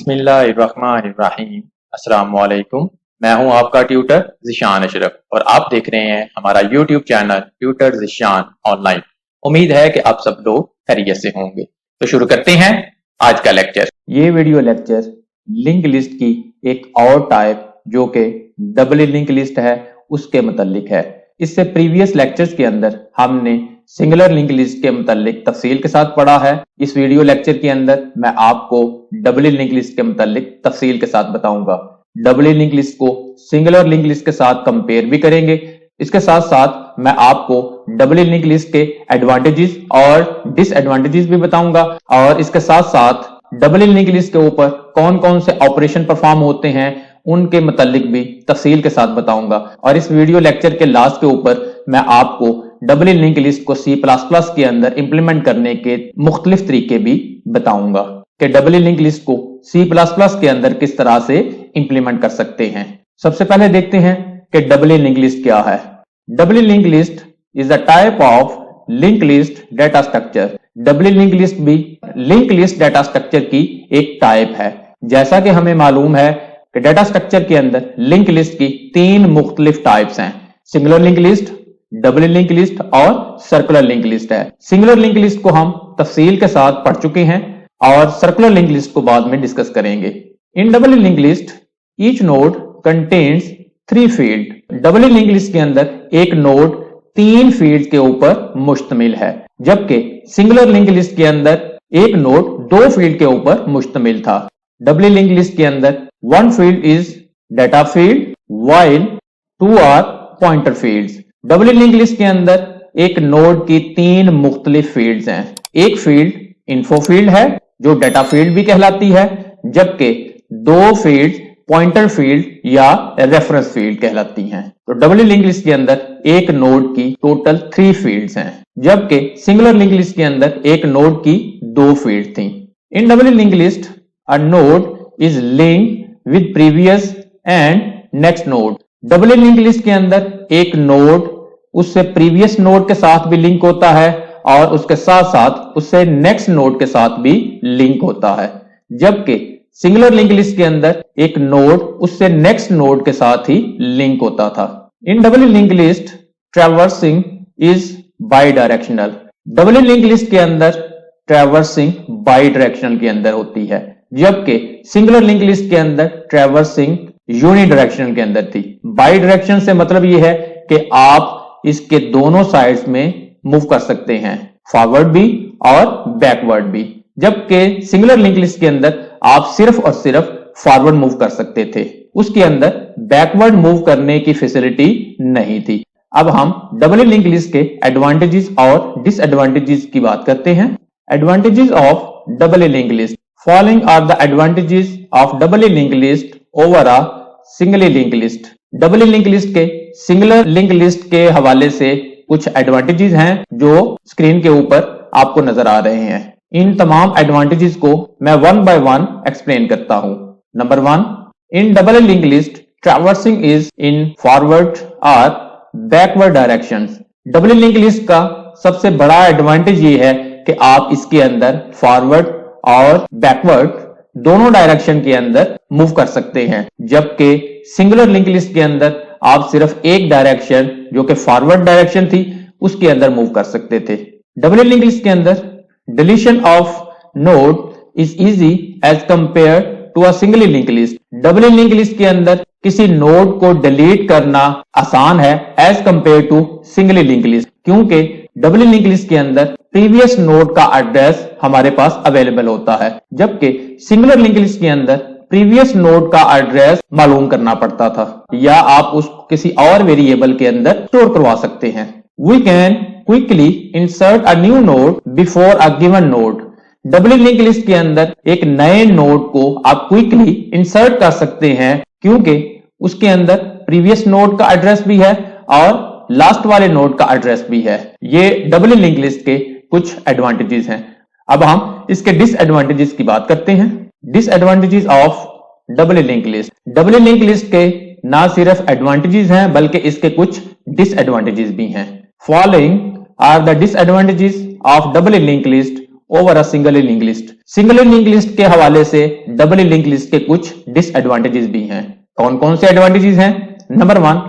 बिस्मिल्लाहिर्रहमानिर्रहीम। अस्सलाम वालेकुम। मैं हूं आपका ट्यूटर ज़िशान अशरफ और आप देख रहे हैं हमारा YouTube channel tutor Zeeshan online. उम्मीद है कि आप सब लोग खैरियत से होंगे। तो शुरू करते हैं आज का लेक्चर। ये वीडियो लेक्चर लिंक लिस्ट की एक और टाइप जो कि डबल लिंक लिस्ट है उसके मुतालिक है। इससे प्रीवियस लेक्चर्स के अंदर हमने सिंगुलर लिंक लिस्ट के मुतालिक तफसील के साथ पढ़ा है। इस वीडियो लेक्चर के अंदर मैं आपको डबल लिंक लिस्ट के मुतालिक तफसील के साथ बताऊंगा। डबल लिंक लिस्ट को सिंगुलर लिंक लिस्ट के साथ कंपेयर भी करेंगे। इसके साथ साथ मैं आपको डबल लिंक लिस्ट के एडवांटेजेस और डिसएडवांटेजेस भी बताऊंगा और इसके साथ साथ डबल लिंक लिस्ट के ऊपर कौन कौन से ऑपरेशन परफॉर्म होते हैं उनके मुतालिक भी तफसील के साथ बताऊंगा। और इस वीडियो लेक्चर के लास्ट के ऊपर मैं आपको डबल लिंक लिस्ट को C++ के अंदर इंप्लीमेंट करने के मुख्तलिफ तरीके भी बताऊंगा कि डबल लिंक लिस्ट को C++ के अंदर किस तरह से इंप्लीमेंट कर सकते हैं। सबसे पहले देखते हैं कि डबल लिंक लिस्ट क्या है। Double link list is a type of link list data structure. Double link list भी लिंक लिस्ट डाटा स्ट्रक्चर की एक टाइप है। जैसा कि हमें मालूम है कि डाटा स्ट्रक्चर के अंदर लिंक लिस्ट की तीन मुख्तलिफ टाइप्स हैं, singular link list, double link list और सर्कुलर लिंक लिस्ट है। सिंगुलर लिंक लिस्ट को हम तफसील के साथ पढ़ चुके हैं और सर्कुलर लिंक लिस्ट को बाद में डिस्कस करेंगे। इन double link list each node contains 3 field. Double link list के अंदर एक नोड 3 फील्ड के ऊपर मुश्तमिल है, जबकि सिंगुलर लिंक लिस्ट के अंदर एक नोड 2 फील्ड के ऊपर मुश्तमिल था। डबल लिंक लिस्ट के अंदर 1 field is data field while 2 are pointer fields. Double link list के अंदर एक नोड की 3 मुख्तलिफ फील्ड्स हैं। एक फील्ड इन्फो फील्ड है जो डाटा फील्ड भी कहलाती है, जबकि 2 फील्ड पॉइंटर फील्ड या रेफरेंस फील्ड कहलाती हैं। तो डबल लिंक लिस्ट के अंदर एक नोड की टोटल 3 फील्ड्स हैं, जबकि सिंगुलर लिंक लिस्ट के अंदर एक नोड की 2 फील्ड थी। इन double link list a node is linked with previous and next node. Double link list के अंदर एक नोड उससे प्रीवियस नोड के साथ भी लिंक होता है और उसके साथ साथ उससे नेक्स्ट नोड के साथ भी लिंक होता है, जबकि सिंगुलर लिंक लिस्ट के अंदर एक नोड उससे नेक्स्ट नोड के साथ ही लिंक होता था। इन double link list traversing is by directional. Double link list के अंदर ट्रैवर्सिंग बाई डायरेक्शनल के अंदर होती है, जबकि सिंगुलर लिंक लिस्ट के अंदर ट्रैवर्सिंग यूनि डायरेक्शनल के अंदर थी। बाई डायरेक्शन से मतलब यह है कि आप इसके दोनों साइड्स में मूव कर सकते हैं, फॉरवर्ड भी और बैकवर्ड भी, जबकि सिंगुलर लिंक लिस्ट के अंदर आप सिर्फ और सिर्फ फॉरवर्ड मूव कर सकते थे, उसके अंदर बैकवर्ड मूव करने की फैसिलिटी नहीं थी। अब हम डबल लिंक लिस्ट के एडवांटेजेस और डिसएडवांटेजेस की बात करते हैं। Advantages of double link list. Following are the advantages of double link list over a single link list. Double link list के सिंगुलर लिंक लिस्ट के हवाले से कुछ एडवांटेजेस हैं जो स्क्रीन के ऊपर आपको नजर आ रहे हैं। इन तमाम एडवांटेजेस को मैं 1 बाय 1 एक्सप्लेन करता हूं। Number 1, in double link list traversing is in forward और backward directions. Double link list का सबसे बड़ा एडवांटेज ये है कि आप इसके अंदर फॉरवर्ड और बैकवर्ड दोनों डायरेक्शन के अंदर मूव कर सकते हैं, जबकि सिंगुलर लिंक लिस्ट के अंदर आप सिर्फ एक डायरेक्शन जो कि फॉरवर्ड डायरेक्शन थी उसके अंदर मूव कर सकते थे। डबल लिंक लिस्ट के अंदर deletion of node is easy as compare to a single link list. Double link list के अंदर किसी नोड को डिलीट करना आसान है as compare to single link list, क्योंकि डबल लिंक लिस्ट के अंदर प्रीवियस नोड का एड्रेस हमारे पास अवेलेबल होता है, जबकि सिंगुलर लिंक लिस्ट के अंदर प्रीवियस नोड का एड्रेस मालूम करना पड़ता था या आप उसको किसी और वेरिएबल के अंदर स्टोर करवा सकते हैं। We can quickly insert a new node before a given node. Double link list के अंदर एक नए नोड को आप क्विकली इंसर्ट कर सकते हैं, क्योंकि उसके अंदर प्रीवियस नोड का एड्रेस भी है और लास्ट वाले नोड का एड्रेस भी है। ये डबल लिंक लिस्ट के कुछ एडवांटेजेस हैं। अब हम इसके डिसएडवांटेजेस की बात करते हैं। Disadvantages of double link list. Double link list के ना सिर्फ एडवांटेजेस हैं बल्कि इसके कुछ डिसएडवांटेजेस भी हैं। Following are the disadvantages of double link list over a single link list. Single link list के हवाले से डबल लिंक लिस्ट के कुछ डिसएडवांटेजेस भी हैं। कौन कौन से एडवांटेजेस हैं? Number 1,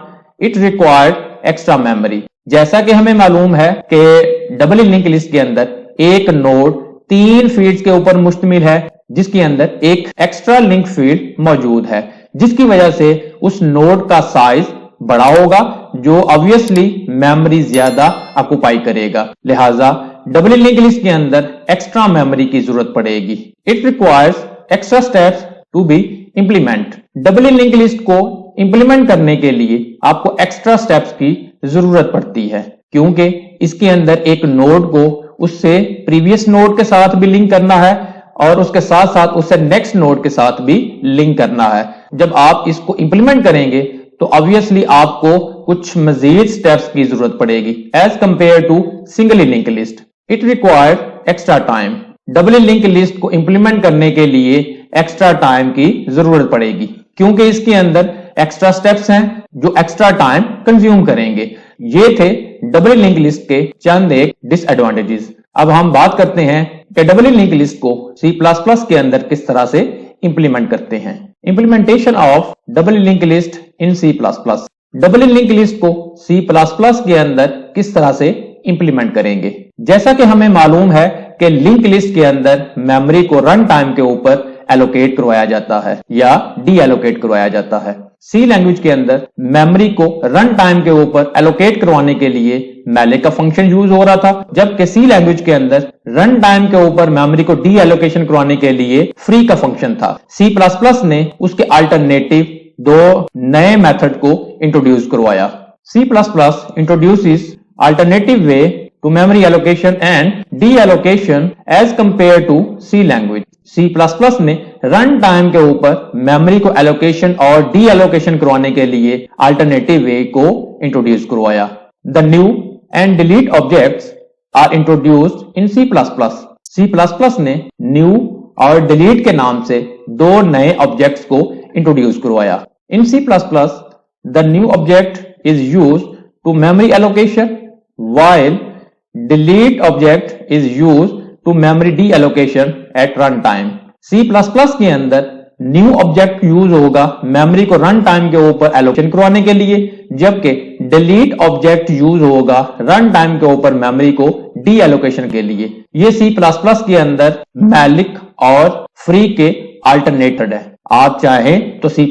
it required extra memory. जैसा कि हमें मालूम है कि डबल लिंक लिस्ट के अंदर एक नोड 3 फील्ड्स के ऊपर मुश्तमिल है, जिसके अंदर एक एक्स्ट्रा लिंक फील्ड मौजूद है, जिसकी वजह से उस नोड का साइज बड़ा होगा, जो ऑब्वियसली मेमोरी ज्यादा ऑक्युपाई करेगा। लिहाजा डबल लिंक लिस्ट के अंदर एक्स्ट्रा मेमोरी की जरूरत पड़ेगी। It requires extra steps to be implement. Double link list को इंप्लीमेंट करने के लिए आपको एक्स्ट्रा स्टेप्स की जरूरत पड़ती है, क्योंकि इसके अंदर एक नोड को उससे प्रीवियस नोड के साथ भी लिंक करना है और उसके साथ साथ उससे नेक्स्ट नोड के साथ भी लिंक करना है। जब आप इसको इंप्लीमेंट करेंगे तो ऑब्वियसली आपको कुछ मजीद स्टेप्स की जरूरत पड़ेगी as compare to single link list. It required extra time. Double link list को इंप्लीमेंट करने के लिए एक्स्ट्रा टाइम की जरूरत पड़ेगी, क्योंकि इसके अंदर एक्स्ट्रा स्टेप्स हैं जो एक्स्ट्रा टाइम कंज्यूम करेंगे। ये थे डबल लिंक लिस्ट के चंद एक डिसएडवांटेजेस। अब हम बात करते हैं कि डबल लिंक लिस्ट को C++ के अंदर किस तरह से इंप्लीमेंट करते हैं। Implementation of double link list in C++। Double link list को C++ के अंदर किस तरह से इंप्लीमेंट करेंगे? जैसा कि हमें मालूम है कि लिंक लिस्ट के अंदर मेमोरी को रन टाइम के ऊपर एलोकेट करवाया जाता है या डी एलोकेट करवाया जाता है। सी लैंग्वेज के अंदर मेमोरी को रन टाइम के ऊपर एलोकेट करवाने के लिए मैलिक का फंक्शन यूज हो रहा था, जबकि सी लैंग्वेज के अंदर रन टाइम के ऊपर मेमोरी को डी एलोकेशन करवाने के लिए फ्री का फंक्शन था। C++ ने उसके अल्टरनेटिव दो नए मेथड को इंट्रोड्यूस करवाया। C++ introduces alternative way to memory allocation and deallocation as compared to C language। C++ ने रन टाइम के ऊपर मेमोरी को एलोकेशन और डी एलोकेशन करवाने के लिए अल्टरनेटिव वे को इंट्रोड्यूस करवाया। The new and delete objects are introduced in C++। C++ ने न्यू और डिलीट के नाम से दो नए ऑब्जेक्ट्स को इंट्रोड्यूस करवाया। In C++ the new object is used to memory allocation while delete object is used to memory deallocation at run time। C++ के अंदर न्यू ऑब्जेक्ट यूज होगा मेमोरी को रन टाइम के ऊपर एलोकेशन करवाने के लिए, जबकि डिलीट ऑब्जेक्ट यूज होगा रन टाइम के ऊपर मेमोरी को डी एलोकेशन के लिए। ये C++ के अंदर मैलिक और फ्री के अल्टरनेटेड है। आप चाहें तो C++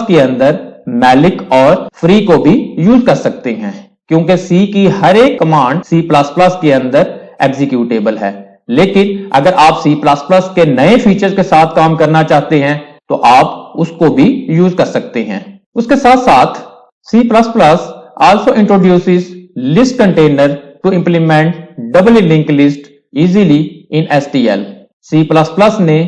के अंदर मैलिक और फ्री को भी यूज कर सकते हैं, क्योंकि C की हर एक कमांड C++ के अंदर एग्जीक्यूटेबल है। लेकिन अगर आप C++ के नए फीचर्स के साथ काम करना चाहते हैं तो आप उसको भी यूज कर सकते हैं। उसके साथ साथ C++ also introduces list container to implement double linked list easily in STL। C++ ने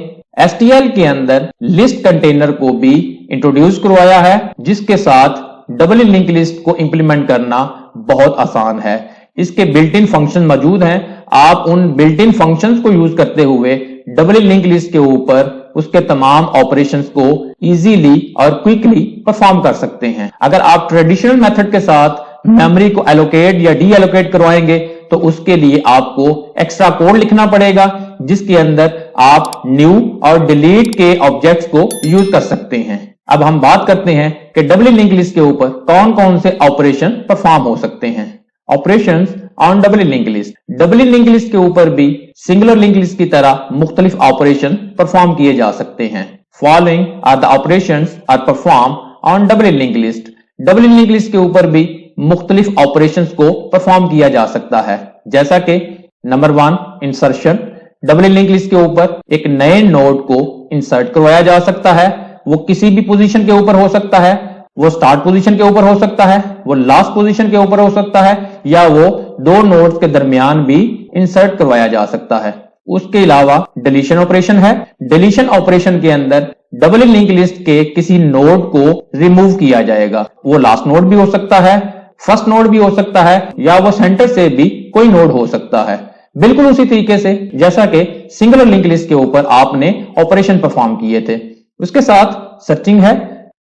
STL के अंदर लिस्ट कंटेनर को भी इंट्रोड्यूस करवाया है, जिसके साथ डबल लिंक लिस्ट को इंप्लीमेंट करना बहुत आसान है। इसके बिल्ट इन फंक्शन मौजूद हैं। आप उन बिल्ट इन फंक्शंस को यूज करते हुए डबल लिंक लिस्ट के ऊपर उसके तमाम ऑपरेशंस को इजीली और क्विकली परफॉर्म कर सकते हैं। अगर आप ट्रेडिशनल मेथड के साथ मेमोरी को एलोकेट या डी एलोकेट करवाएंगे तो उसके लिए आपको एक्स्ट्रा कोड लिखना पड़ेगा, जिसके अंदर आप न्यू और डिलीट के ऑब्जेक्ट्स को यूज कर सकते हैं। अब हम बात करते हैं कि डबल लिंक लिस्ट के ऊपर कौन कौन से ऑपरेशन परफॉर्म हो सकते हैं। Operations on double link list. Double link list के ऊपर भी सिंगुलर लिंक लिस्ट की तरह मुख्तलिफ ऑपरेशन परफॉर्म किए जा सकते हैं। Following are the operations are perform on double link list. Double link list के ऊपर भी मुख्तलिफ ऑपरेशंस को परफॉर्म किया जा सकता है, जैसा कि number 1 insertion. Double link list के ऊपर एक नए नोड को इंसर्ट करवाया जा सकता है। वो किसी भी पोजीशन के ऊपर हो सकता है, वो स्टार्ट पोजीशन के ऊपर हो सकता है, वो लास्ट पोजीशन के ऊपर हो सकता है, या वो दो नोड्स के दरमियान भी इंसर्ट करवाया जा सकता है। उसके अलावा डिलीशन ऑपरेशन है। डिलीशन ऑपरेशन के अंदर डबल लिंक लिस्ट के किसी नोड को रिमूव किया जाएगा। वो लास्ट नोड भी हो सकता है, फर्स्ट नोड भी हो सकता है, या वो सेंटर से भी कोई नोड हो सकता है। बिल्कुल उसी तरीके से जैसा कि सिंगुलर लिंक लिस्ट के ऊपर आपने ऑपरेशन परफॉर्म किए थे। उसके साथ सर्चिंग है।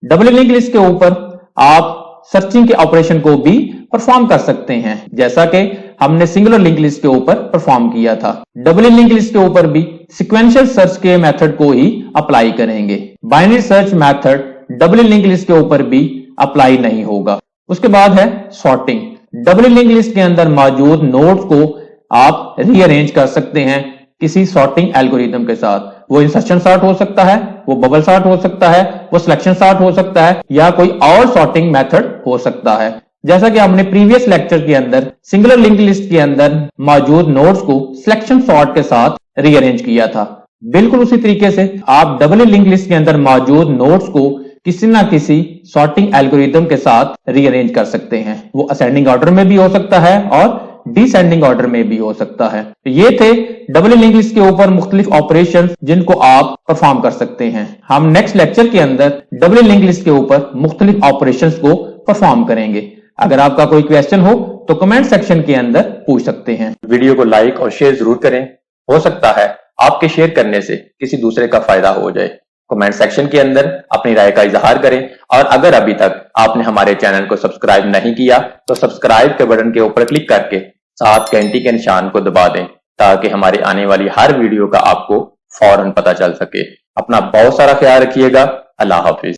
डबल लिंक लिस्ट के ऊपर आप सर्चिंग के ऑपरेशन को भी परफॉर्म कर सकते हैं, जैसा कि हमने सिंगुलर लिंक लिस्ट के ऊपर परफॉर्म किया था। डबल लिंक लिस्ट के ऊपर भी सिक्वेंशियल सर्च के मेथड को ही अप्लाई करेंगे। Binary search method double link list के ऊपर भी अप्लाई नहीं होगा। उसके बाद है सॉर्टिंग। डबल लिंक लिस्ट के अंदर मौजूद नोड्स को आप रीअरेंज कर सकते हैं किसी सॉर्टिंग एल्गोरिथम के साथ। वो इंसर्शन सॉर्ट हो सकता है, वो बबल सॉर्ट हो सकता है, वो सिलेक्शन सॉर्ट हो सकता है, या कोई और सॉर्टिंग मेथड हो सकता है। जैसा कि हमने प्रीवियस लेक्चर के अंदर सिंगुलर लिंक लिस्ट के अंदर मौजूद नोड्स को सिलेक्शन सॉर्ट के साथ रीअरेंज किया था, बिल्कुल उसी तरीके से आप डबल लिंक लिस्ट के अंदर मौजूद नोड्स को किसी ना किसी सॉर्टिंग एल्गोरिथम के साथ रीअरेंज कर सकते हैं। वो असेंडिंग ऑर्डर में भी हो सकता है और डिसेंडिंग ऑर्डर में भी हो सकता है। तो ये थे डबल लिंक लिस्ट के ऊपर मुख्तलिफ ऑपरेशंस जिनको आप परफॉर्म कर सकते हैं। हम नेक्स्ट लेक्चर के अंदर डबल लिंक लिस्ट के ऊपर मुख्तलिफ ऑपरेशंस को परफॉर्म करेंगे। अगर आपका कोई क्वेश्चन हो तो कमेंट सेक्शन के अंदर पूछ सकते हैं। वीडियो को लाइक और शेयर जरूर करें, हो सकता है आपके शेयर करने से किसी दूसरे का फायदा हो जाए। कमेंट सेक्शन के अंदर अपनी राय का इजहार करें, और अगर अभी तक आपने हमारे चैनल को सब्सक्राइब नहीं किया तो सब्सक्राइब के बटन के ऊपर क्लिक करके साथ घंटी के निशान को दबा दें, ताकि हमारे आने वाली हर वीडियो का आपको फौरन पता चल सके। अपना बहुत सारा ख्याल रखिएगा। अल्लाह हाफिज।